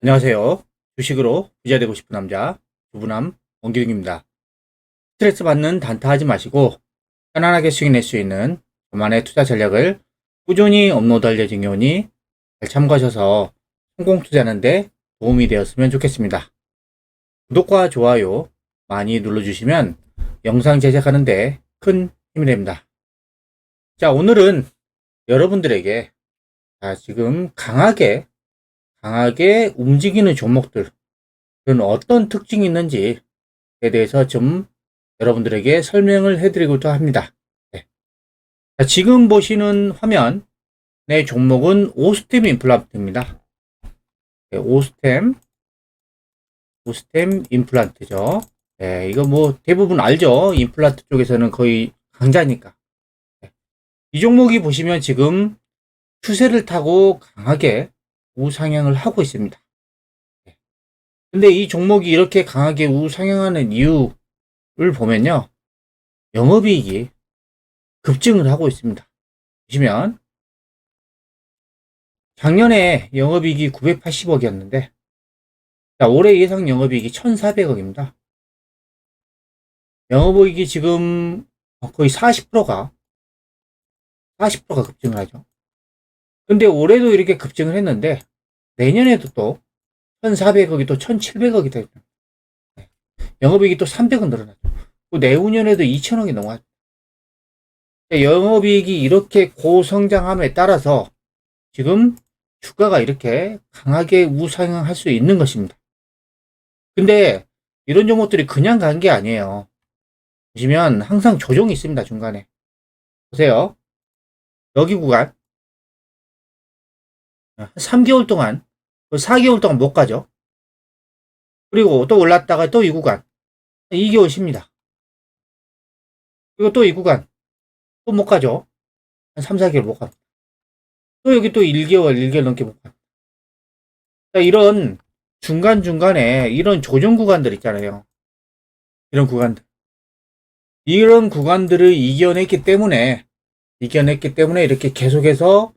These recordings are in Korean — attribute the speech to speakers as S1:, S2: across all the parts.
S1: 안녕하세요. 주식으로 부자 되고 싶은 남자, 주부남 원기웅입니다. 스트레스 받는 단타하지 마시고 편안하게 수익낼 수 있는 저만의 투자 전략을 꾸준히 업로드할 예정이오니 잘 참고하셔서 성공 투자하는데 도움이 되었으면 좋겠습니다. 구독과 좋아요 많이 눌러주시면 영상 제작하는데 큰 힘이 됩니다. 자, 오늘은 여러분들에게 지금 강하게 움직이는 종목들, 그런 어떤 특징이 있는지에 대해서 좀 여러분들에게 설명을 해드리고자 합니다. 네. 자, 지금 보시는 화면, 내 종목은 오스템 임플란트입니다. 네, 오스템 임플란트죠. 네, 이거 뭐 대부분 알죠? 임플란트 쪽에서는 거의 강자니까. 네. 이 종목이 보시면 지금 추세를 타고 강하게 우상향을 하고 있습니다. 근데 이 종목이 이렇게 강하게 우상향하는 이유를 보면요. 영업이익이 급증을 하고 있습니다. 보시면 작년에 영업이익이 980억이었는데 올해 예상 영업이익이 1,400억입니다. 영업이익이 지금 거의 40%가 급증을 하죠. 근데 올해도 이렇게 급증을 했는데 내년에도 또 1,400억이 또 1,700억이 되고 영업이익이 또 300억 늘어나죠. 내후년에도 2,000억이 넘어가죠. 영업이익이 이렇게 고성장함에 따라서 지금 주가가 이렇게 강하게 우상향할 수 있는 것입니다. 근데 이런 종목들이 그냥 간 게 아니에요. 보시면 항상 조정이 있습니다. 중간에. 보세요. 여기 구간 3개월 동안 4개월 동안 못 가죠. 그리고 또 올랐다가 또 이 구간 2개월 쉽니다. 그리고 또 이 구간 또 못 가죠. 한 3, 4개월 못 갑니다. 또 여기 또 1개월 넘게 못 갑니다. 이런 중간중간에 이런 조정 구간들 있잖아요. 이런 구간들을 이겨냈기 때문에 이렇게 계속해서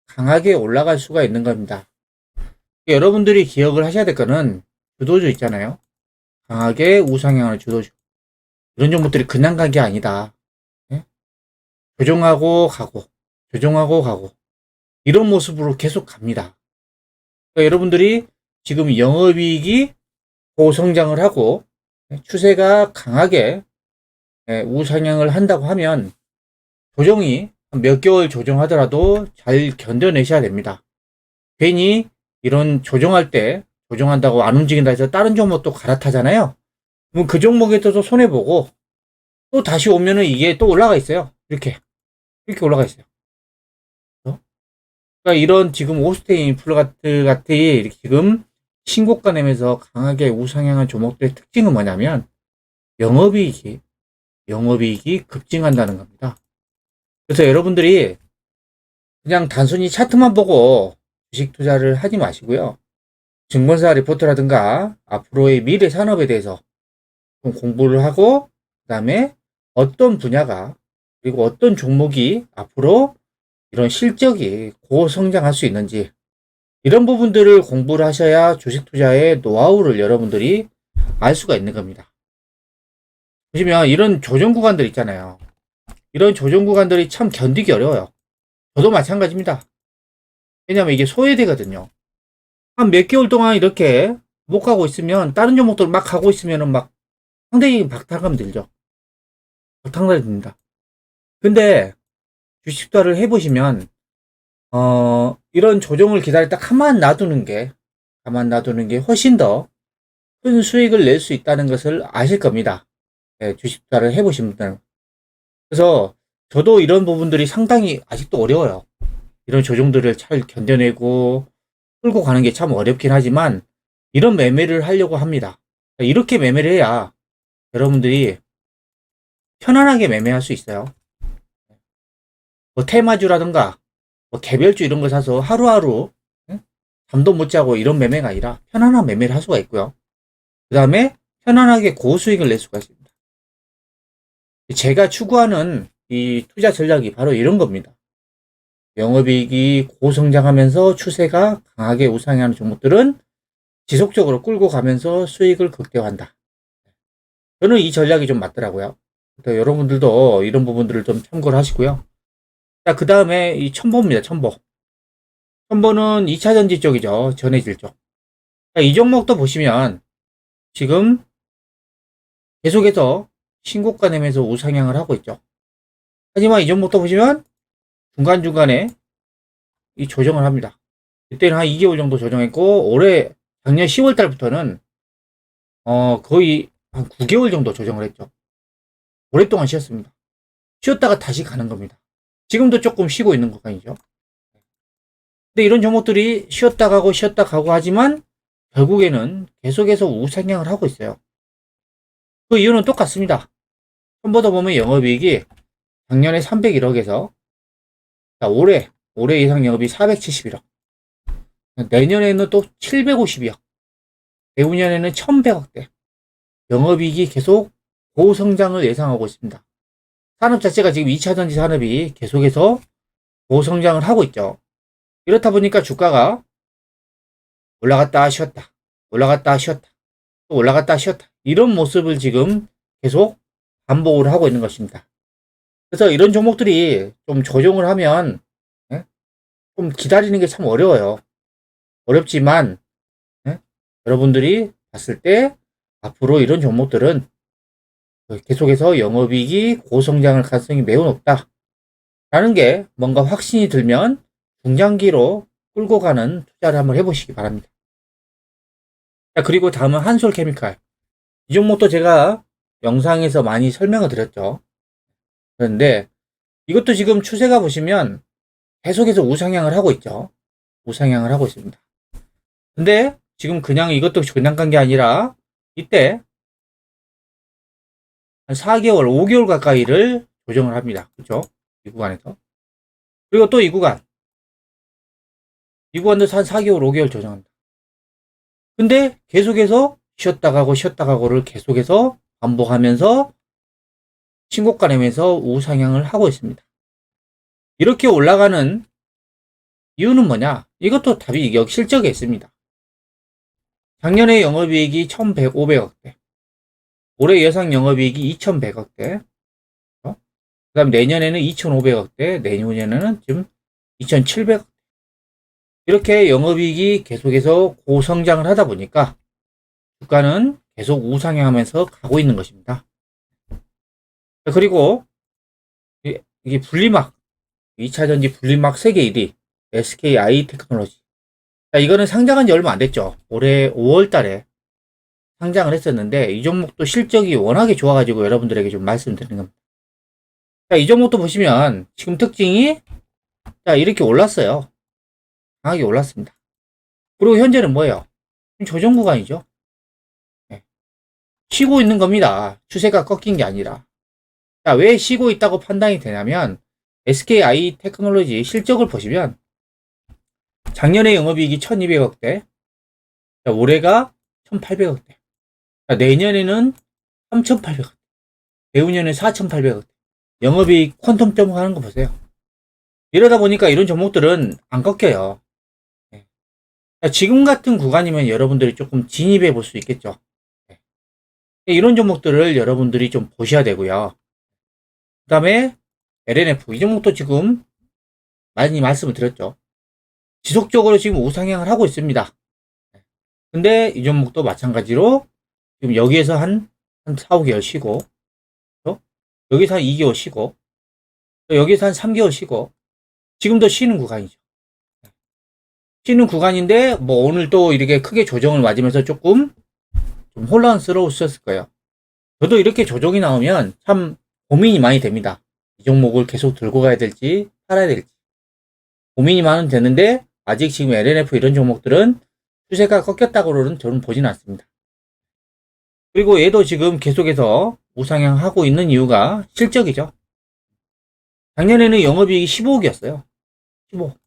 S1: 강하게 올라갈 수가 있는 겁니다. 여러분들이 기억을 하셔야 될 거는 주도주 있잖아요. 강하게 우상향하는 주도주. 이런 종목들이 그냥 간 게 아니다. 예? 조정하고 가고 이런 모습으로 계속 갑니다. 그러니까 여러분들이 지금 영업이익이 고성장을 하고 추세가 강하게 우상향을 한다고 하면 조정이 몇 개월 조정하더라도 잘 견뎌내셔야 됩니다. 괜히 이런 조정한다고 안 움직인다 해서 다른 종목도 갈아타잖아요. 그럼 그 종목에서도 손해보고 또 다시 오면은 이게 또 올라가 있어요. 이렇게 올라가 있어요. 그러니까 이런 지금 오스테인 인플라트 같은 이렇게 지금 신고가 내면서 강하게 우상향한 종목들의 특징은 뭐냐면 영업이익이 급증한다는 겁니다. 그래서 여러분들이 그냥 단순히 차트만 보고 주식 투자를 하지 마시고요. 증권사 리포트라든가 앞으로의 미래 산업에 대해서 좀 공부를 하고 그다음에 어떤 분야가 그리고 어떤 종목이 앞으로 이런 실적이 고성장할 수 있는지 이런 부분들을 공부를 하셔야 주식 투자의 노하우를 여러분들이 알 수가 있는 겁니다. 보시면 이런 조정 구간들 있잖아요. 이런 조정 구간들이 참 견디기 어려워요. 저도 마찬가지입니다. 왜냐하면 이게 소외되거든요. 한 몇 개월 동안 이렇게 못 가고 있으면 다른 종목들 막 가고 있으면은 막 상당히 박탈감 들죠. 박탈감이 듭니다. 근데 주식 투자를 해보시면 이런 조정을 기다렸다 가만 놔두는 게 훨씬 더 큰 수익을 낼 수 있다는 것을 아실 겁니다. 네, 주식 투자를 해보신 분들은. 그래서 저도 이런 부분들이 상당히 아직도 어려워요. 이런 조정들을 잘 견뎌내고 끌고 가는 게 참 어렵긴 하지만 이런 매매를 하려고 합니다. 이렇게 매매를 해야 여러분들이 편안하게 매매할 수 있어요. 뭐 테마주라든가 뭐 개별주 이런 거 사서 하루하루 잠도 못 자고 이런 매매가 아니라 편안한 매매를 할 수가 있고요. 그 다음에 편안하게 고수익을 낼 수가 있습니다. 제가 추구하는 이 투자 전략이 바로 이런 겁니다. 영업이익이 고성장하면서 추세가 강하게 우상향하는 종목들은 지속적으로 끌고 가면서 수익을 극대화한다. 저는 이 전략이 좀 맞더라고요. 여러분들도 이런 부분들을 좀 참고를 하시고요. 자, 그 다음에 이 첨보입니다. 첨보. 첨보는 2차 전지 쪽이죠. 전해질 쪽. 자, 이 종목도 보시면 지금 계속해서 신고가 내면서 우상향을 하고 있죠. 하지만 이 종목도 보시면 중간중간에 이 조정을 합니다. 이때는 한 2개월 정도 조정했고, 작년 10월 달부터는 거의 한 9개월 정도 조정을 했죠. 오랫동안 쉬었습니다. 쉬었다가 다시 가는 겁니다. 지금도 조금 쉬고 있는 구간이죠. 근데 이런 종목들이 쉬었다 가고 하지만 결국에는 계속해서 우상향을 하고 있어요. 그 이유는 똑같습니다. 처음부터 보면 영업이익이 작년에 301억에서 올해 예상 영업이 471억. 내년에는 또 750억. 내후년에는 1100억대. 영업이익이 계속 고성장을 예상하고 있습니다. 산업 자체가 지금 2차전지 산업이 계속해서 고성장을 하고 있죠. 이렇다 보니까 주가가 올라갔다 쉬었다, 올라갔다 쉬었다, 또 올라갔다 쉬었다. 이런 모습을 지금 계속 반복을 하고 있는 것입니다. 그래서 이런 종목들이 좀 조정을 하면 좀 기다리는 게 참 어려워요. 어렵지만 여러분들이 봤을 때 앞으로 이런 종목들은 계속해서 영업이익이 고성장할 가능성이 매우 높다. 라는 게 뭔가 확신이 들면 중장기로 끌고 가는 투자를 한번 해보시기 바랍니다. 자, 그리고 다음은 한솔케미칼. 이 종목도 제가 영상에서 많이 설명을 드렸죠. 그런데 이것도 지금 추세가 보시면 계속해서 우상향을 하고 있죠. 우상향을 하고 있습니다. 근데 지금 그냥 이것도 그냥 간 게 아니라 이때 한 4개월, 5개월 가까이를 조정을 합니다. 그렇죠? 이 구간에서. 그리고 또 이 구간도 한 4개월, 5개월 조정합니다. 근데 계속해서 쉬었다 가고를 계속해서 반복하면서 신고가 내면서 우상향을 하고 있습니다. 이렇게 올라가는 이유는 뭐냐? 이것도 답이 여기 실적에 있습니다. 작년에 영업이익이 1100억대, 올해 예상 영업이익이 2100억대, 그 다음 내년에는 2500억대, 내후년에는 지금 2700억대. 이렇게 영업이익이 계속해서 고성장을 하다 보니까 주가는 계속 우상향하면서 가고 있는 것입니다. 그리고 이게 분리막, 2차전지 분리막 세계 1위 SKI 테크놀로지. 자, 이거는 상장한 지 얼마 안 됐죠. 올해 5월 달에 상장을 했었는데 이 종목도 실적이 워낙에 좋아가지고 여러분들에게 좀 말씀드리는 겁니다. 자, 이 종목도 보시면 지금 특징이 이렇게 올랐어요. 강하게 올랐습니다. 그리고 현재는 뭐예요? 조정 구간이죠. 네. 쉬고 있는 겁니다. 추세가 꺾인 게 아니라. 자, 왜 쉬고 있다고 판단이 되냐면 SKI 테크놀로지 실적을 보시면 작년에 영업이익이 1200억대, 올해가 1800억대, 내년에는 3800억대, 내후년에 4800억대. 영업이익 퀀텀 점하는 거 보세요. 이러다 보니까 이런 종목들은 안 꺾여요. 지금 같은 구간이면 여러분들이 조금 진입해 볼 수 있겠죠. 이런 종목들을 여러분들이 좀 보셔야 되고요. 그 다음에 LNF, 이 종목도 지금 많이 말씀을 드렸죠. 지속적으로 지금 우상향을 하고 있습니다. 근데 이 종목도 마찬가지로 지금 여기에서 한 4, 5개월 쉬고, 여기서 한 2개월 쉬고, 여기서 한 3개월 쉬고, 지금도 쉬는 구간이죠. 쉬는 구간인데, 뭐 오늘 또 이렇게 크게 조정을 맞으면서 조금 좀 혼란스러우셨을 거예요. 저도 이렇게 조정이 나오면 참 고민이 많이 됩니다. 이 종목을 계속 들고 가야 될지, 팔아야 될지. 고민이 많은 되는데, 아직 지금 LNF 이런 종목들은 추세가 꺾였다고는 저는 보지는 않습니다. 그리고 얘도 지금 계속해서 우상향하고 있는 이유가 실적이죠. 작년에는 영업이익이 15억이었어요. 15억.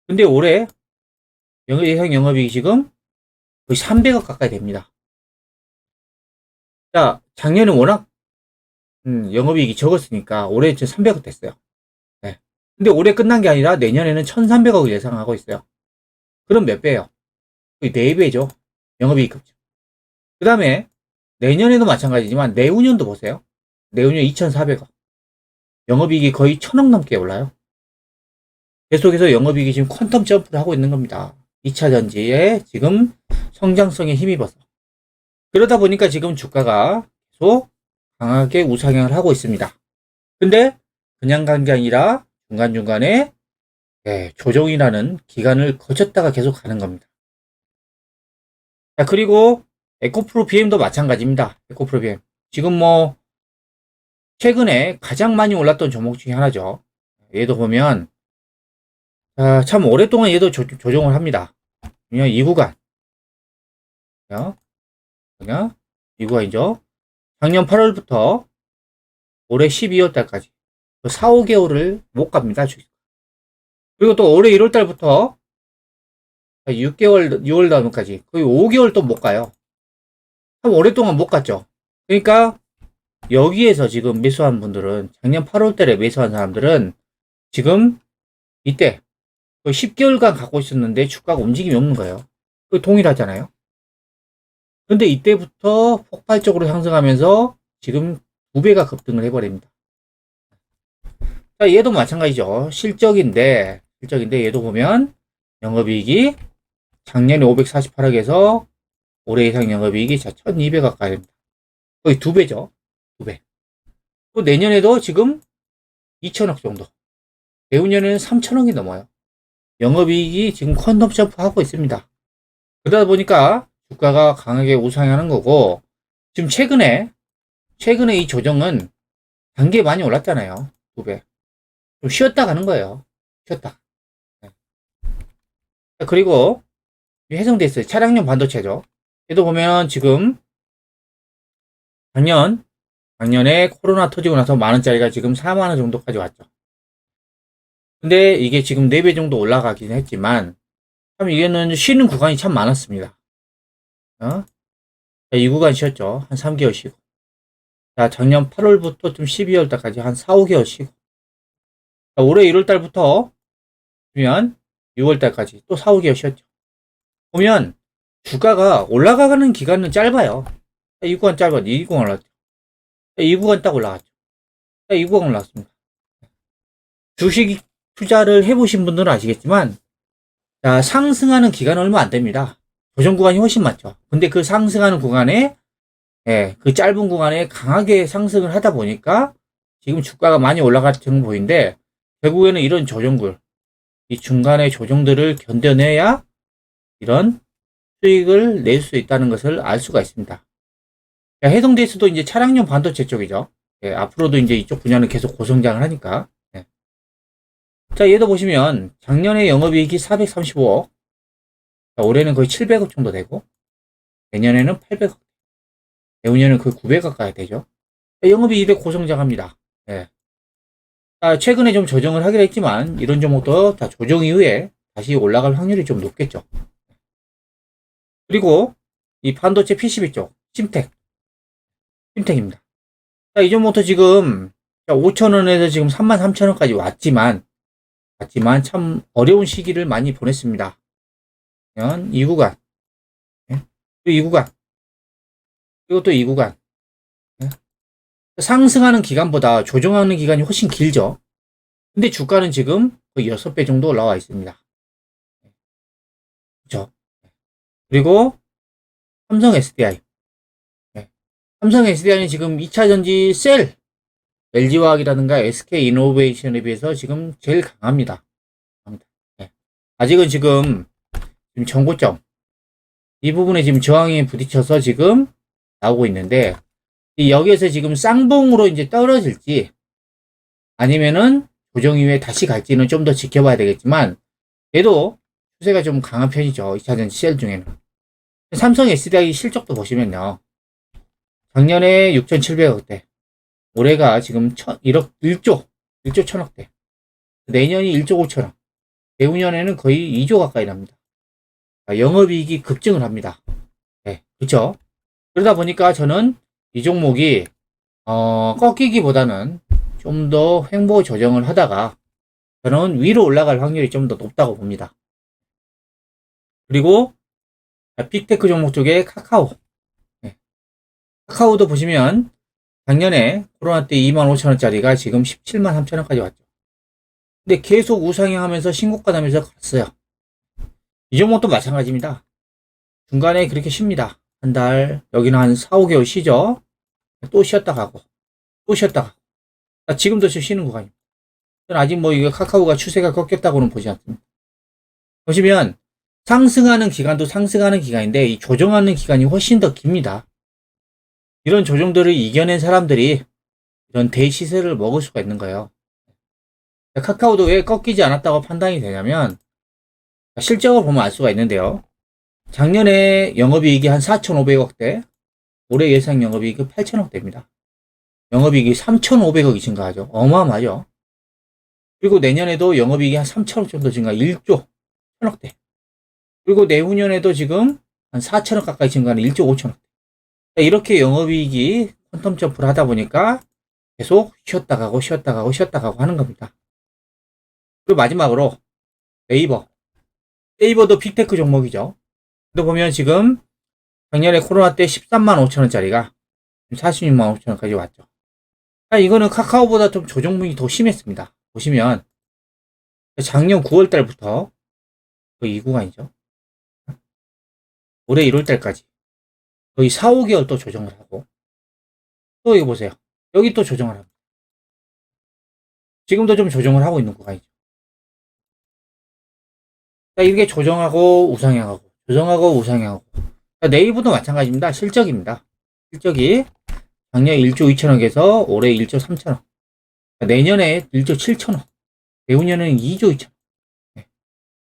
S1: 근데 올해 예상 영업이익이 지금 거의 300억 가까이 됩니다. 자, 작년에 워낙 영업이익이 적었으니까 올해 지금 300억 됐어요. 네. 근데 올해 끝난 게 아니라 내년에는 1300억을 예상하고 있어요. 그럼 몇 배예요? 거의 4배죠. 영업이익 급증. 그 다음에 내년에도 마찬가지지만 내후년도 보세요. 내후년 2,400억. 영업이익이 거의 1,000억 넘게 올라요. 계속해서 영업이익이 지금 퀀텀 점프를 하고 있는 겁니다. 2차 전지에 지금 성장성에 힘입어서. 그러다 보니까 지금 주가가 계속 강하게 우상향을 하고 있습니다. 근데 그냥 간 게 아니라 중간중간에 조정이라는 기간을 거쳤다가 계속 가는 겁니다. 자, 그리고 에코프로 BM도 마찬가지입니다. 에코프로 BM. 지금 뭐 최근에 가장 많이 올랐던 종목 중에 하나죠. 얘도 보면 참 오랫동안 얘도 조정을 합니다. 그냥 이 구간. 그냥 이 구간이죠. 작년 8월부터 올해 12월 달까지 4, 5개월을 못 갑니다. 그리고 또 올해 1월 달부터 6개월, 6월 달까지 거의 5개월 또 못 가요. 참 오랫동안 못 갔죠. 그러니까 여기에서 지금 매수한 분들은 작년 8월 달에 매수한 사람들은 지금 이때 거의 10개월간 갖고 있었는데 주가가 움직임이 없는 거예요. 그 동일하잖아요. 근데 이때부터 폭발적으로 상승하면서 지금 2배가 급등을 해버립니다. 자, 얘도 마찬가지죠. 실적인데 얘도 보면 영업이익이 작년에 548억에서 올해 예상 영업이익이 1200억 가까이 됩니다. 거의 2배죠. 2배. 또 내년에도 지금 2000억 정도. 내후년에는 3000억이 넘어요. 영업이익이 지금 퀀텀 점프하고 있습니다. 그러다 보니까 주가가 강하게 우상향하는 거고, 지금 최근에 이 조정은 단계 많이 올랐잖아요. 2배. 좀 쉬었다 가는 거예요. 쉬었다. 그리고 해성됐어요. 차량용 반도체죠. 얘도 보면 지금 작년에 코로나 터지고 나서 만원짜리가 지금 4만원 정도까지 왔죠. 근데 이게 지금 4배 정도 올라가긴 했지만 참 이게는 쉬는 구간이 참 많았습니다. 이 구간 쉬었죠. 한 3개월 쉬고. 자, 작년 8월부터 좀 12월 달까지 한 4, 5개월 쉬고. 자, 올해 1월 달부터 보면 6월 달까지 또 4, 5개월 쉬었죠. 보면 주가가 올라가는 기간은 짧아요. 이 구간 짧았죠. 이 구간 올랐죠. 이 구간 딱 올라갔죠. 이 구간 올랐습니다. 주식 투자를 해보신 분들은 아시겠지만, 자, 상승하는 기간은 얼마 안 됩니다. 조정 구간이 훨씬 많죠. 근데 그 상승하는 구간에, 그 짧은 구간에 강하게 상승을 하다 보니까 지금 주가가 많이 올라갔던 보인데, 결국에는 이런 조정글, 이 중간의 조정들을 견뎌내야 이런 수익을 낼 수 있다는 것을 알 수가 있습니다. 해동데이스도 이제 차량용 반도체 쪽이죠. 앞으로도 이제 이쪽 분야는 계속 고성장을 하니까. 자, 얘도 보시면 작년에 영업이익이 435억, 자, 올해는 거의 700억 정도 되고, 내년에는 800억, 내후년에는 거의 900억 가까이 되죠. 영업이익이 고성장합니다. 자, 최근에 좀 조정을 하긴 했지만 이런 종목도 다 조정 이후에 다시 올라갈 확률이 좀 높겠죠. 그리고 이 반도체 PCB 쪽 심텍입니다. 자, 이 종목도 지금 5,000원에서 지금 33,000원까지 왔지만 참 어려운 시기를 많이 보냈습니다. 이 구간, 또 이 구간, 그리고 또 이 구간. 상승하는 기간보다 조정하는 기간이 훨씬 길죠. 근데 주가는 지금 거의 6배 정도 올라와 있습니다. 그렇죠? 그리고 삼성 SDI. 삼성 SDI는 지금 2차 전지 셀, LG화학이라든가 SK 이노베이션에 비해서 지금 제일 강합니다. 아직은 지금 전고점, 이 부분에 지금 저항에 부딪혀서 지금 나오고 있는데, 여기에서 지금 쌍봉으로 이제 떨어질지, 아니면은 조정 이후에 다시 갈지는 좀 더 지켜봐야 되겠지만, 얘도 추세가 좀 강한 편이죠. 2차전지 셀 중에는. 삼성 SDI 실적도 보시면요. 작년에 6,700억대, 올해가 지금 1조 1,000억대, 내년이 1조 5천억, 내후년에는 거의 2조 가까이 납니다. 영업이익이 급증을 합니다. 그렇죠? 그러다 보니까 저는 이 종목이 꺾이기보다는 좀 더 횡보 조정을 하다가 저는 위로 올라갈 확률이 좀 더 높다고 봅니다. 그리고 빅테크 종목 쪽에 카카오. 네. 카카오도 보시면 작년에 코로나 때 25,000원짜리가 지금 17만 3천원까지 왔죠. 근데 계속 우상향하면서 신고가 나면서 갔어요. 이 종목도 마찬가지입니다. 중간에 그렇게 쉽니다. 한 달, 여기는 한 4, 5개월 쉬죠. 또 쉬었다 가고, 또 쉬었다 가고. 지금도 쉬는 구간입니다. 아직 뭐 이거 카카오가 추세가 꺾였다고는 보지 않습니다. 보시면 상승하는 기간도 상승하는 기간인데 이 조정하는 기간이 훨씬 더 깁니다. 이런 조정들을 이겨낸 사람들이 이런 대시세를 먹을 수가 있는 거예요. 카카오도 왜 꺾이지 않았다고 판단이 되냐면 실적을 보면 알 수가 있는데요. 작년에 영업이익이 한 4,500억대, 올해 예상 영업이익이 8,000억대입니다. 영업이익이 3,500억이 증가하죠. 어마어마하죠. 그리고 내년에도 영업이익이 한 3,000억 정도 증가, 1조 1,000억대. 그리고 내후년에도 지금 한 4,000억 가까이 증가하는 1조 5천억대. 이렇게 영업이익이 퀀텀 점프를 하다 보니까 계속 쉬었다 가고 쉬었다 가고 쉬었다 가고 하는 겁니다. 그리고 마지막으로 네이버. 네이버도 빅테크 종목이죠. 근데 보면 지금 작년에 코로나 때 13만 5천원짜리가 46만 5천원까지 왔죠. 이거는 카카오보다 좀 조정폭이 더 심했습니다. 보시면 작년 9월 달부터 거의 이 구간이죠. 올해 1월 달까지 거의 4, 5개월 또 조정을 하고, 또 이거 보세요. 여기 또 조정을 합니다. 지금도 좀 조정을 하고 있는 구간이죠. 이렇게 조정하고 우상향하고 조정하고 우상향하고. 네이버도 마찬가지입니다. 실적입니다. 실적이 작년 1조 2천억에서 올해 1조 3천억, 내년에 1조 7천억, 내후년에는 2조 2천억.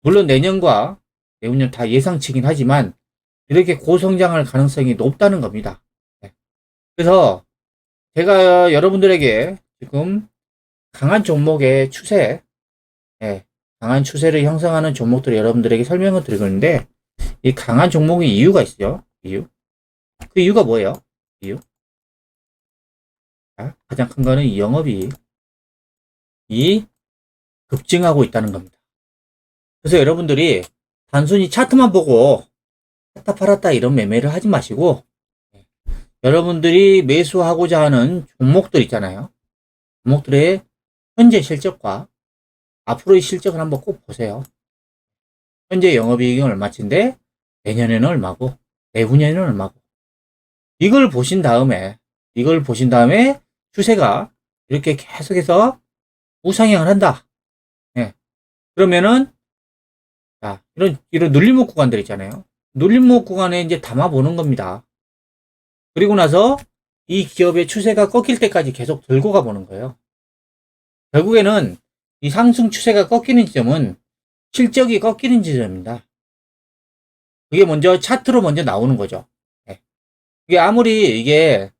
S1: 물론 내년과 내후년 다 예상치긴 하지만 이렇게 고성장할 가능성이 높다는 겁니다. 그래서 제가 여러분들에게 지금 강한 종목의 추세, 강한 추세를 형성하는 종목들을 여러분들에게 설명을 드리고 있는데, 이 강한 종목의 이유가 있어요. 그 이유가 뭐예요? 가장 큰 거는 이 영업이익이 급증하고 있다는 겁니다. 그래서 여러분들이 단순히 차트만 보고 샀다 팔았다 이런 매매를 하지 마시고, 여러분들이 매수하고자 하는 종목들 있잖아요. 종목들의 현재 실적과 앞으로의 실적을 한번 꼭 보세요. 현재 영업이익은 얼마치인데 내년에는 얼마고 내후년에는 얼마고, 이걸 보신 다음에 추세가 이렇게 계속해서 우상향을 한다. 그러면은 자, 이런 눌림목 구간들 있잖아요. 눌림목 구간에 이제 담아보는 겁니다. 그리고 나서 이 기업의 추세가 꺾일 때까지 계속 들고 가보는 거예요. 결국에는 이 상승 추세가 꺾이는 지점은 실적이 꺾이는 지점입니다. 그게 먼저 차트로 먼저 나오는 거죠. 이게 아무리 이게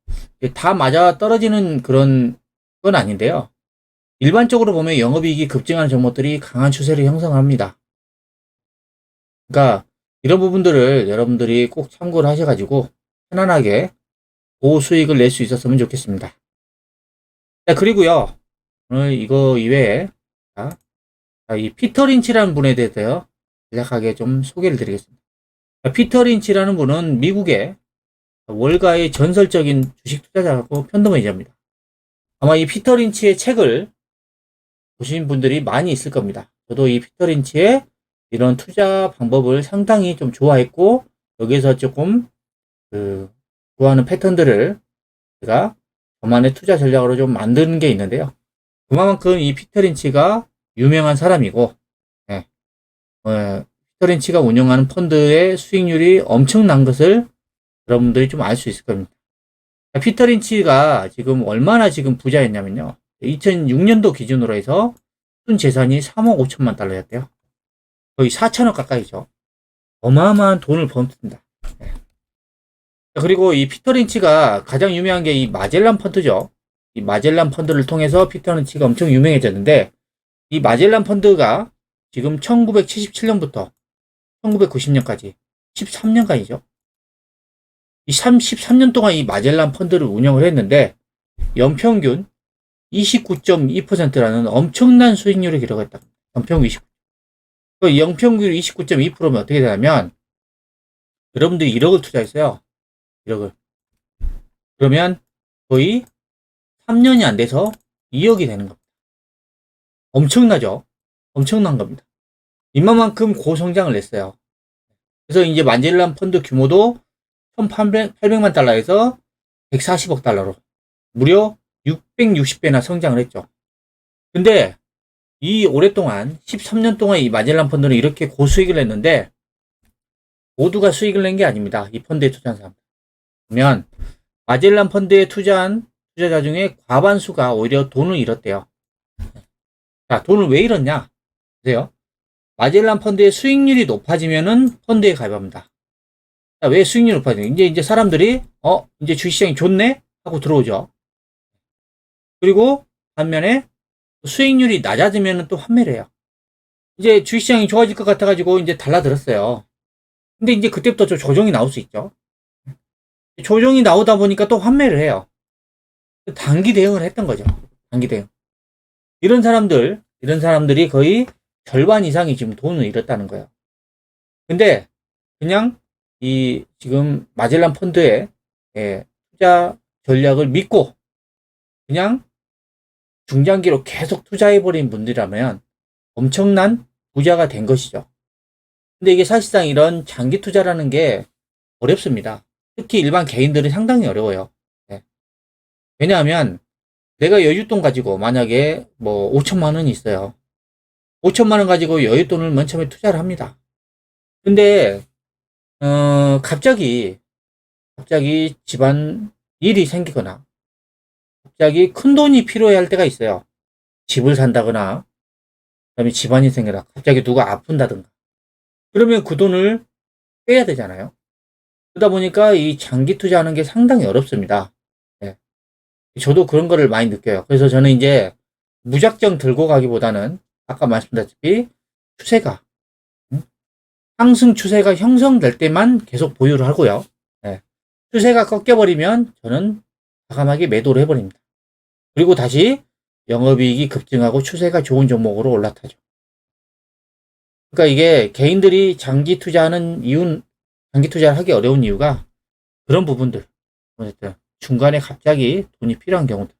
S1: 다 맞아 떨어지는 그런 건 아닌데요. 일반적으로 보면 영업이익이 급증하는 종목들이 강한 추세를 형성합니다. 그러니까 이런 부분들을 여러분들이 꼭 참고를 하셔가지고 편안하게 고수익을 낼 수 있었으면 좋겠습니다. 자, 그리고요, 오늘 이거 이외에 이 피터 린치라는 분에 대해서 간략하게 좀 소개를 드리겠습니다. 피터 린치라는 분은 미국의 월가의 전설적인 주식 투자자고 펀드매니저입니다. 아마 이 피터 린치의 책을 보신 분들이 많이 있을 겁니다. 저도 이 피터 린치의 이런 투자 방법을 상당히 좀 좋아했고, 여기에서 조금 좋아하는 패턴들을 제가 저만의 투자 전략으로 좀 만드는 게 있는데요. 그만큼 이 피터 린치가 유명한 사람이고, 피터 린치가 운영하는 펀드의 수익률이 엄청난 것을 여러분들이 좀 알 수 있을 겁니다. 피터 린치가 지금 얼마나 지금 부자였냐면요. 2006년도 기준으로 해서 순 재산이 3억 5천만 달러였대요. 거의 4천억 가까이죠. 어마어마한 돈을 버는다. 그리고 이 피터 린치가 가장 유명한 게 이 마젤란 펀드죠. 이 마젤란 펀드를 통해서 피터 린치가 엄청 유명해졌는데, 이 마젤란 펀드가 지금 1977년부터 1990년까지 13년간이죠. 이 13년 동안 이 마젤란 펀드를 운영을 했는데 연평균 29.2%라는 엄청난 수익률을 기록했다. 연평균 29. 그 연평균 29.2%면 어떻게 되냐면 여러분들이 1억을 투자했어요. 1억을. 그러면 거의 3년이 안 돼서 2억이 되는 겁니다. 엄청나죠? 엄청난 겁니다. 이만큼 고성장을 냈어요. 그래서 이제 만젤란 펀드 규모도 1,800만 달러에서 140억 달러로 무려 660배나 성장을 했죠. 근데 이 오랫동안 13년 동안 이 마젤란 펀드는 이렇게 고수익을 냈는데 모두가 수익을 낸 게 아닙니다. 이 펀드에 투자한 사람. 그러면 마젤란 펀드에 투자한 투자자 중에 과반수가 오히려 돈을 잃었대요. 자, 돈을 왜 잃었냐? 보세요. 마젤란 펀드의 수익률이 높아지면은 펀드에 가입합니다. 자, 왜 수익률이 높아지냐? 이제 사람들이 이제 주식시장이 좋네 하고 들어오죠. 그리고 반면에 수익률이 낮아지면은 또 환매를 해요. 이제 주식시장이 좋아질 것 같아가지고 이제 달라들었어요. 근데 이제 그때부터 좀 조정이 나올 수 있죠. 조정이 나오다 보니까 또 환매를 해요. 단기 대응을 했던 거죠. 단기 대응. 이런 사람들이 거의 절반 이상이 지금 돈을 잃었다는 거예요. 근데 그냥 이 지금 마젤란 펀드의 투자 전략을 믿고 그냥 중장기로 계속 투자해버린 분들이라면 엄청난 부자가 된 것이죠. 근데 이게 사실상 이런 장기 투자라는 게 어렵습니다. 특히 일반 개인들은 상당히 어려워요. 네. 왜냐하면 내가 여윳돈 가지고 만약에 뭐 5천만 원이 있어요. 5천만 원 가지고 여윳돈을 맨 처음에 투자를 합니다. 근데 갑자기 집안 일이 생기거나 갑자기 큰 돈이 필요해 할 때가 있어요. 집을 산다거나 그다음에 집안이 생겨나 갑자기 누가 아픈다든가 그러면 그 돈을 빼야 되잖아요. 그러다 보니까 이 장기 투자하는 게 상당히 어렵습니다. 네. 저도 그런 거를 많이 느껴요. 그래서 저는 이제 무작정 들고 가기보다는 아까 말씀드렸다시피 추세가 상승 추세가 형성될 때만 계속 보유를 하고요. 네. 추세가 꺾여버리면 저는 과감하게 매도를 해버립니다. 그리고 다시 영업이익이 급증하고 추세가 좋은 종목으로 올라타죠. 그러니까 이게 개인들이 장기 투자하는 이유는 장기 투자를 하기 어려운 이유가 그런 부분들. 어쨌든 중간에 갑자기 돈이 필요한 경우들.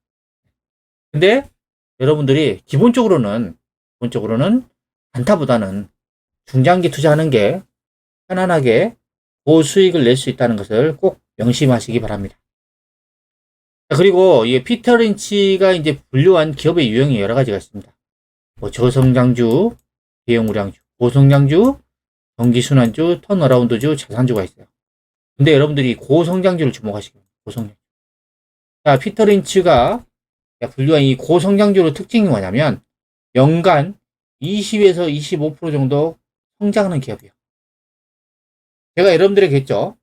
S1: 근데 여러분들이 기본적으로는 단타보다는 중장기 투자하는 게 편안하게 고수익을 낼 수 있다는 것을 꼭 명심하시기 바랍니다. 그리고 이 피터 린치가 이제 분류한 기업의 유형이 여러 가지가 있습니다. 뭐 저성장주, 대형우량주, 고성장주, 경기순환주, 턴어라운드주, 자산주가 있어요. 근데 여러분들이 고성장주를 주목하시기 바랍니다. 고성장주. 자, 피터 린치가 분류한 이 고성장주의 특징이 뭐냐면 연간 20에서 25% 정도 성장하는 기업이에요. 제가 여러분들에게 했죠.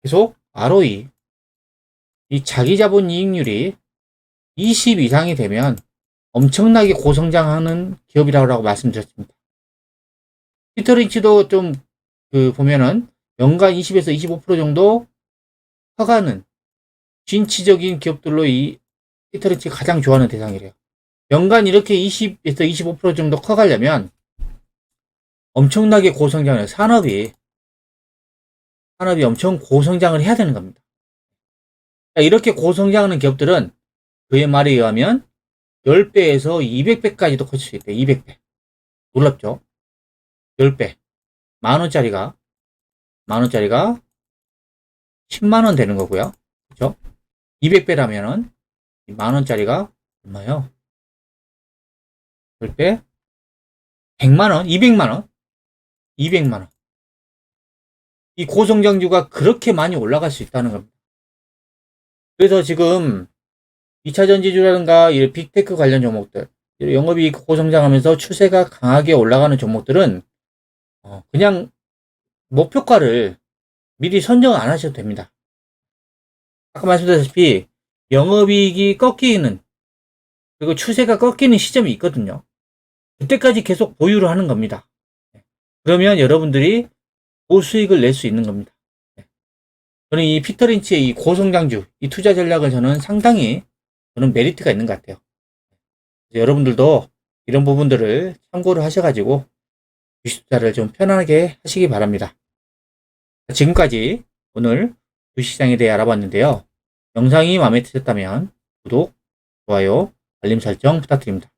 S1: 계속 ROE, 이 자기자본 이익률이 20 이상이 되면 엄청나게 고성장하는 기업이라고 말씀드렸습니다. 피터 린치도 좀 보면은 연간 20에서 25% 정도 커가는 진취적인 기업들로 이 피터 린치가 가장 좋아하는 대상이래요. 연간 이렇게 20에서 25% 정도 커가려면 엄청나게 고성장을 산업이 엄청 고성장을 해야 되는 겁니다. 이렇게 고성장하는 기업들은 그의 말에 의하면 10배에서 200배까지도 커질 수 있대요. 200배. 놀랍죠? 10배. 만원짜리가 10만원 되는 거고요. 그죠? 200배라면은 만원짜리가 얼마요? 10배? 100만원? 200만원? 200만원. 이 고성장주가 그렇게 많이 올라갈 수 있다는 겁니다. 그래서 지금 2차 전지주라든가 이 빅테크 관련 종목들, 영업이익 고성장하면서 추세가 강하게 올라가는 종목들은 그냥 목표가를 미리 선정 안 하셔도 됩니다. 아까 말씀드렸다시피 영업이익이 꺾이는 그리고 추세가 꺾이는 시점이 있거든요. 그때까지 계속 보유를 하는 겁니다. 그러면 여러분들이 고수익을 낼 수 있는 겁니다. 저는 이 피터 린치의 이 고성장주, 이 투자 전략을 저는 상당히 메리트가 있는 것 같아요. 여러분들도 이런 부분들을 참고를 하셔가지고 주식 투자를 좀 편안하게 하시기 바랍니다. 지금까지 오늘 주식시장에 대해 알아봤는데요. 영상이 마음에 드셨다면 구독, 좋아요, 알림 설정 부탁드립니다.